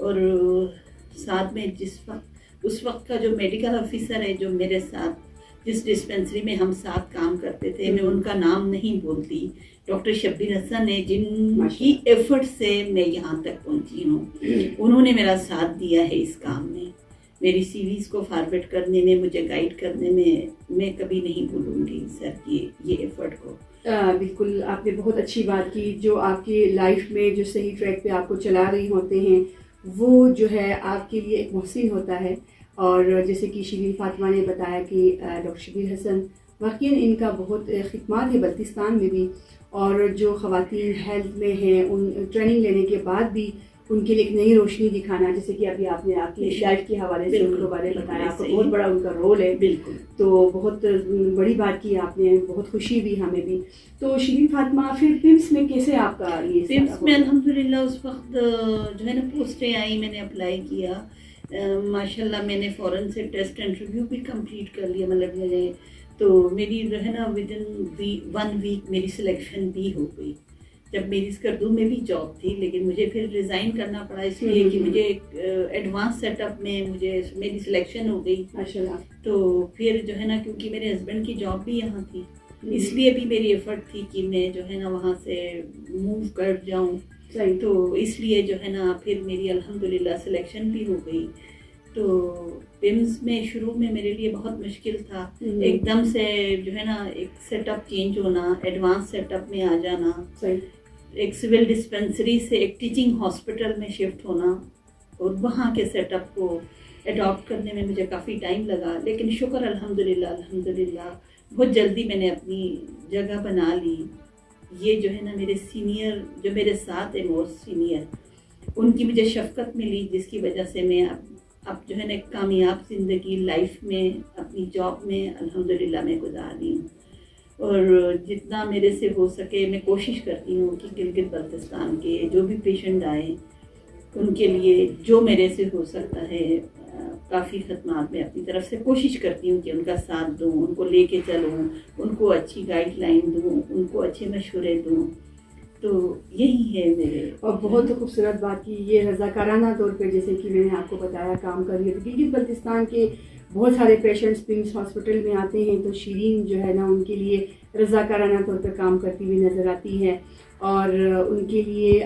اور ساتھ میں اس وقت کا جو میڈیکل آفیسر ہے جو میرے ساتھ جس ڈسپینسری میں ہم ساتھ کام کرتے تھے، میں ان کا نام نہیں بولتی، ڈاکٹر شبیر حسن ہے جن کی ایفرٹ سے میں یہاں تک پہنچی ہوں. انہوں نے میرا ساتھ دیا ہے اس کام میں، میری سی ویز کو فارورڈ کرنے میں، مجھے گائیڈ کرنے میں کبھی نہیں بھولوں گی سر کی یہ ایفرٹ کو. بالکل آپ نے بہت اچھی بات کی. جو آپ کی لائف میں جو صحیح ٹریک پہ آپ کو چلا رہی ہوتے ہیں وہ جو ہے آپ کے لیے ایک محسن ہوتا ہے. اور جیسے کہ شیرین فاطمہ نے بتایا کہ ڈاکٹر شبیر حسن واقعی ان کا بہت خدمات ہے بلتستان میں بھی، اور جو خواتین ہیلتھ میں ہیں ان ٹریننگ لینے کے بعد بھی ان کے لیے ایک نئی روشنی دکھانا، جیسے کہ ابھی آپ نے آپ کی لائف کے حوالے سے ان کے بارے میں بتایا، آپ کا بہت بڑا ان کا رول ہے. بالکل، تو بہت بڑی بات کی آپ نے، بہت خوشی ہوئی ہمیں بھی. تو شیرین فاطمہ پھر پمس میں کیسے آپ کا یہ پمس میں الحمدللہ اس وقت جو ہے نا پوسٹیں آئی، میں نے اپلائی کیا، ماشاء اللہ میں نے فوراً سے ٹیسٹ انٹرویو بھی کمپلیٹ کر لیا، مطلب میرے تو میری جو ہے نا ود ان 1 ویک میری سلیکشن بھی ہو گئی. جب میری اسکردو میں بھی جاب تھی، لیکن مجھے پھر ریزائن کرنا پڑا اس لیے کہ مجھے ایک ایڈوانس سیٹ اپ میں میری سلیکشن ہو گئی. تو پھر جو ہے نا کیونکہ میرے ہسبینڈ کی جاب بھی یہاں تھی، اس لیے بھی میری ایفرٹ تھی کہ میں جو ہے نا وہاں سے موو کر جاؤں. تو اس لیے جو ہے نا پھر میری الحمدللہ سلیکشن بھی ہو گئی. تو پمس میں شروع میں میرے لیے بہت مشکل تھا، ایک دم سے جو ہے نا ایک سیٹ اپ چینج ہونا، ایڈوانس سیٹ اپ میں آ جانا، ایک سول ڈسپینسری سے ایک ٹیچنگ ہاسپٹل میں شفٹ ہونا، اور وہاں کے سیٹ اپ کو اڈاپٹ کرنے میں مجھے کافی ٹائم لگا. لیکن شکر الحمدللہ بہت جلدی میں نے اپنی جگہ بنا لی. یہ جو ہے نا میرے سینئر جو میرے ساتھ ہیں موسٹ سینئر، ان کی مجھے شفقت ملی، جس کی وجہ سے میں اب جو ہے نا ایک کامیاب زندگی لائف میں اپنی جاب میں الحمدللہ میں گزار رہی ہوں. اور جتنا میرے سے ہو سکے میں کوشش کرتی ہوں کہ گلگت بلتستان کے جو بھی پیشنٹ آئیں ان کے لیے جو میرے سے ہو سکتا ہے کافی خدمات میں اپنی طرف سے کوشش کرتی ہوں کہ ان کا ساتھ دوں، ان کو لے کے چلوں، ان کو اچھی گائیڈ لائن دوں، ان کو اچھے مشورے دوں. تو یہی ہے میرے. اور بہت خوبصورت بات کی یہ رضاکارانہ طور پہ، جیسے کہ میں نے آپ کو بتایا کام کر رہی ہے. گلگت بلتستان کے بہت سارے پیشنٹس پمس ہاسپٹل میں آتے ہیں، تو شیرین جو ہے نا ان کے لیے رضاکارانہ طور پہ کام کرتی ہوئی نظر آتی ہے. اور ان کے لیے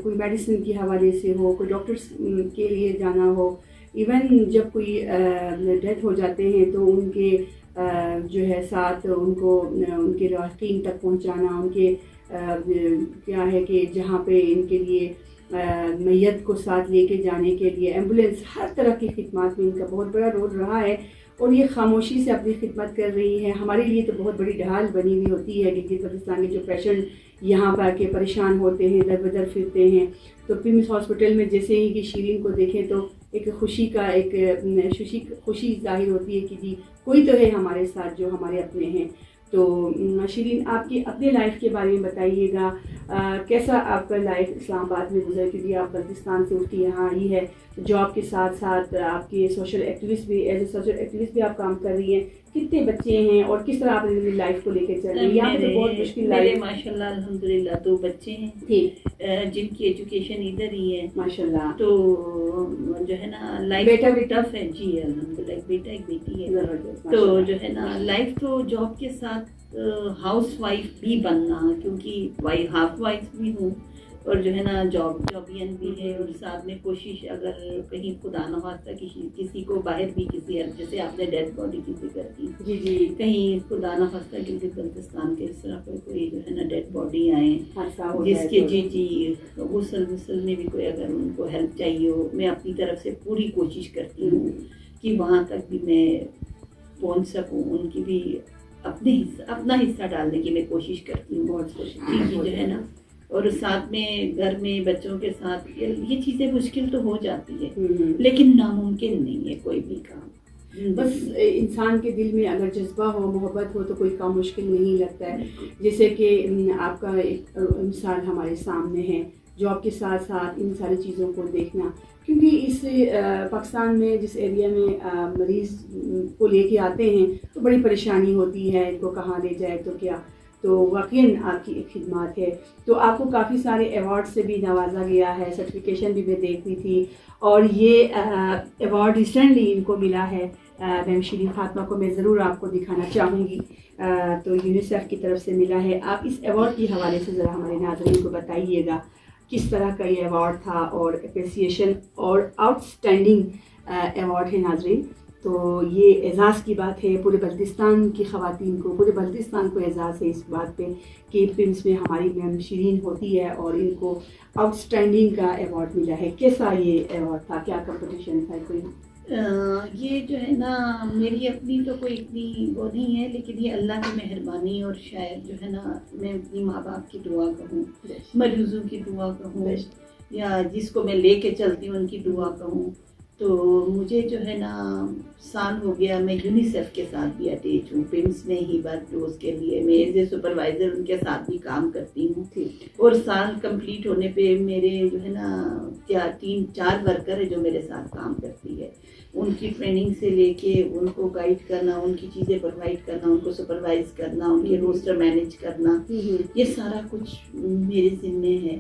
کوئی میڈیسن کے حوالے سے ہو، کوئی ڈاکٹرس کے لیے جانا ہو، ایون جب کوئی ڈیتھ ہو جاتے ہیں تو ان کے جو ہے ساتھ ان کو ان کے راحتین تک پہنچانا، ان کے کیا ہے کہ جہاں پہ ان کے لیے میت کو ساتھ لے کے جانے کے لیے ایمبولینس، ہر طرح کی خدمات میں ان کا بہت بڑا رول رہا ہے. اور یہ خاموشی سے اپنی خدمت کر رہی ہے. ہمارے لیے تو بہت بڑی ڈھال بنی ہوئی ہوتی ہے گلگت بلتستان کے جو پیشنٹ یہاں پر آ کے پریشان ہوتے ہیں، در بدر پھرتے ہیں. تو پمس ہاسپٹل میں جیسے ہی کہ شیرین کو دیکھیں تو ایک خوشی کا ایک خوشی ظاہر ہوتی ہے کہ جی کوئی تو ہے ہمارے ساتھ جو ہمارے اپنے ہیں. تو شیرین آپ کی اپنے لائف کے بارے میں بتائیے گا، کیسا آپ کا لائف اسلام آباد میں گزر، کیونکہ آپ بلتستان سے اٹھ کے یہاں آئی ہے. جاب کے ساتھ ساتھ آپ کے سوشل ایکٹیوسٹ بھی، ایز اے سوشل ایکٹیوسٹ بھی آپ کام کر رہی ہیں. کتنے بچے ہیں اور کس طرح آپ اپنی لائف کو لے کے چل رہی ہیں؟ یہاں پہ تو بہت مشکل میرے ماشاء اللہ الحمدللہ 2 بچے ہیں جن کی ایجوکیشن ادھر ہی ہے ماشاء اللہ. تو جو ہے نا لائف بیٹا بھی ٹف ہے. جی الحمدللہ، ایک بیٹا ایک بیٹی ہے. تو جو ہے نا لائف تو جاب کے ساتھ ہاؤس وائف بھی بننا، کیونکہ ہاف وائف بھی ہوں اور جو ہے نا جابین بھی ہے. اور ساتھ میں کوشش اگر کہیں خدا نخواستہ کسی کو باہر بھی کسی جیسے آپ نے ڈیڈ باڈی کی ذکر کی، جی کہیں خدا نخواستہ گلگت بلتستان کے اس طرح کوئی جو ہے نا ڈیڈ باڈی آئیں جس کے جی غسل میں بھی کوئی اگر ان کو ہیلپ چاہیے ہو، میں اپنی طرف سے پوری کوشش کرتی ہوں کہ وہاں تک بھی میں پہنچ سکوں. ان کی بھی اپنا حصہ ڈالنے کی میں کوشش کرتی ہوں. بہت کوشش جو ہے نا. اور ساتھ میں گھر میں بچوں کے ساتھ یہ چیزیں مشکل تو ہو جاتی ہے، لیکن ناممکن نہیں ہے کوئی بھی کام. بس انسان کے دل میں اگر جذبہ ہو، محبت ہو تو کوئی کام مشکل نہیں لگتا ہے. جیسے کہ آپ کا ایک مثال ہمارے سامنے ہے، جاب کے ساتھ ساتھ ان ساری چیزوں کو دیکھنا. کیونکہ اس پاکستان میں جس ایریا میں مریض کو لے کے آتے ہیں تو بڑی پریشانی ہوتی ہے، ان کو کہاں لے جائے تو کیا. تو واقعاً آپ کی ایک خدمات ہے. تو آپ کو کافی سارے ایوارڈ سے بھی نوازا گیا ہے, سرٹیفکیشن بھی میں دیکھ رہی تھی, اور یہ ایوارڈ ریسنٹلی ان کو ملا ہے. میم شیرین فاطمہ کو میں ضرور آپ کو دکھانا چاہوں گی. تو یونیسیف کی طرف سے ملا ہے. آپ اس ایوارڈ کے حوالے سے ذرا ہمارے ناظرین کو بتائیے گا کس طرح کا یہ ایوارڈ تھا, اور اپریسیشن اور آؤٹ اسٹینڈنگ ایوارڈ ہے ناظرین. تو یہ اعزاز کی بات ہے پورے بلتستان کی خواتین کو, پورے بلتستان کو اعزاز ہے اس بات پہ کہ پرنس میں ہماری میم شیرین ہوتی ہے اور ان کو آؤٹ اسٹینڈنگ کا ایوارڈ ملا ہے. کیسا یہ ایوارڈ تھا, کیا کمپٹیشن تھا کوئی؟ یہ جو ہے نا میری اپنی تو کوئی اتنی وہ نہیں ہے, لیکن یہ اللہ کی مہربانی, اور شاید جو ہے نا میں اپنی ماں باپ کی دعا کہوں, مریضوں کی دعا کہوں, یا جس کو میں لے کے چلتی ہوں ان کی دعا کہوں. تو مجھے جو ہے نا سال ہو گیا میں یونیسیف کے ساتھ بھی اٹیچ ہوں, پرنس میں ہی برتھ ڈوز کے لیے میں ایز اے سپروائزر ان کے ساتھ بھی کام کرتی ہوں. اور سال کمپلیٹ ہونے پہ میرے جو ہے نا 3-4 ورکر ہے جو میرے ساتھ کام کرتی ہے. ان کی ٹریننگ سے لے کے ان کو گائیڈ کرنا, ان کی چیزیں پرووائڈ کرنا, ان کو سپروائز کرنا, ان کے روسٹر مینیج کرنا, یہ سارا کچھ میرے ذمے ہے.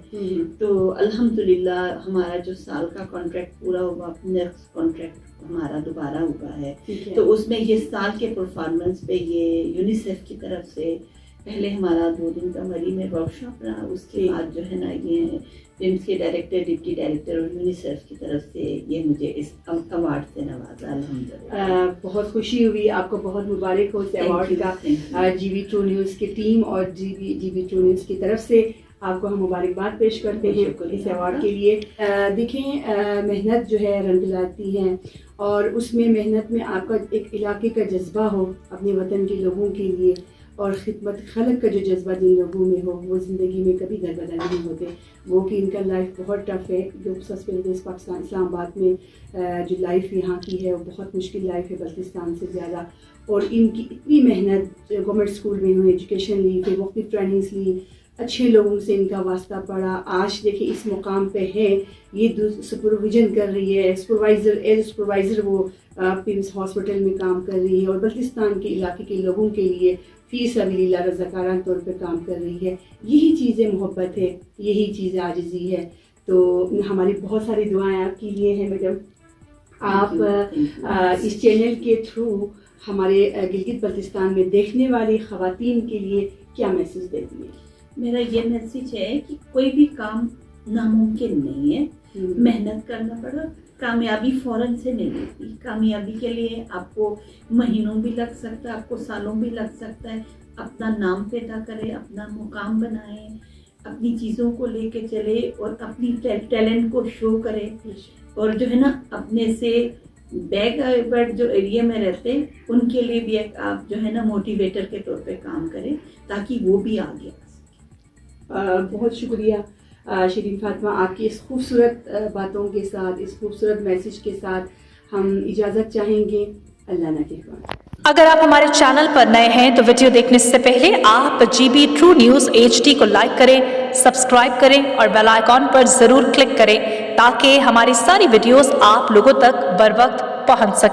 تو الحمدللہ ہمارا جو سال کا کانٹریکٹ پورا ہوا, نیکسٹ کانٹریکٹ ہمارا دوبارہ ہوا ہے. تو اس میں یہ سال کے پرفارمنس پہ یہ یونیسیف کی طرف سے پہلے ہمارا 2 دن کا مری میں ورک شاپ رہا, اس کے بعد جو ہے نا یہ فلمس کے ڈائریکٹر, ڈپٹی ڈائریکٹر اور یونیسیف کی طرف سے یہ مجھے اس ایوارڈ سے نوازا. الحمدللہ بہت خوشی ہوئی, آپ کو بہت مبارک ہو اس ایوارڈ کا. جی بی ٹرو نیوز کی ٹیم اور جی بی ٹرو نیوز کی طرف سے آپ کو ہم مبارکباد پیش کرتے ہیں اس ایوارڈ کے لیے. دیکھیں محنت جو ہے رنگ لاتی ہے, اور اس میں محنت میں آپ کا ایک علاقے کا جذبہ ہو اپنے وطن کے لوگوں کے لیے, اور خدمت خلق کا جو جذبہ جن لوگوں میں ہو, وہ زندگی میں کبھی دربدر نہیں ہوتے. وہ کہ ان کا لائف بہت ٹف ہے, جو سسپینس پاکستان اسلام آباد میں جو لائف یہاں کی ہے وہ بہت مشکل لائف ہے بلتستان سے زیادہ. اور ان کی اتنی محنت, گورنمنٹ اسکول میں انہوں نے ایجوکیشن لی, پھر مختلف ٹریننگس لی, اچھے لوگوں سے ان کا واسطہ پڑا, آج دیکھیں اس مقام پہ ہے, یہ سپرویژن کر رہی ہے, سپروائزر وہ پرنس ہاسپٹل میں کام کر رہی ہے, اور بلتستان کے علاقے کے لوگوں کے لیے فی سبیل اللہ رضاکارانہ طور پہ کام کر رہی ہے. یہی چیزیں محبت ہے, یہی چیز عاجزی ہے. تو ہماری بہت ساری دعائیں آپ کے لیے ہیں میڈم. آپ اس چینل کے تھرو ہمارے گلگت بلتستان میں دیکھنے والی خواتین کے لیے کیا میسیج دیتی ہیں؟ میرا یہ میسیج ہے کہ کوئی بھی کام ناممکن نہیں ہے, محنت کرنا پڑا. کامیابی فوراً سے نہیں ملتی, کامیابی کے لیے آپ کو مہینوں بھی لگ سکتا ہے, آپ کو سالوں بھی لگ سکتا ہے. اپنا نام پیدا کرے, اپنا مقام بنائے, اپنی چیزوں کو لے کے چلے, اور اپنی ٹیلنٹ کو شو کرے. اور جو ہے نا اپنے سے بیک ورڈ جو ایریا میں رہتے ہیں ان کے لیے بھی ایک آپ جو ہے نا موٹیویٹر کے طور پہ کام کریں, تاکہ وہ بھی آگے آ سکے. بہت شکریہ شیرین فاطمہ, آپ کی اس خوبصورت باتوں کے ساتھ, اس خوبصورت میسیج کے ساتھ ہم اجازت چاہیں گے. اللہ نگہبان. اگر آپ ہمارے چینل پر نئے ہیں تو ویڈیو دیکھنے سے پہلے آپ G B true news HD کو لائک کریں, سبسکرائب کریں اور بیل آئیکن پر ضرور کلک کریں تاکہ ہماری ساری ویڈیوز آپ لوگوں تک بر وقت پہنچ سکیں.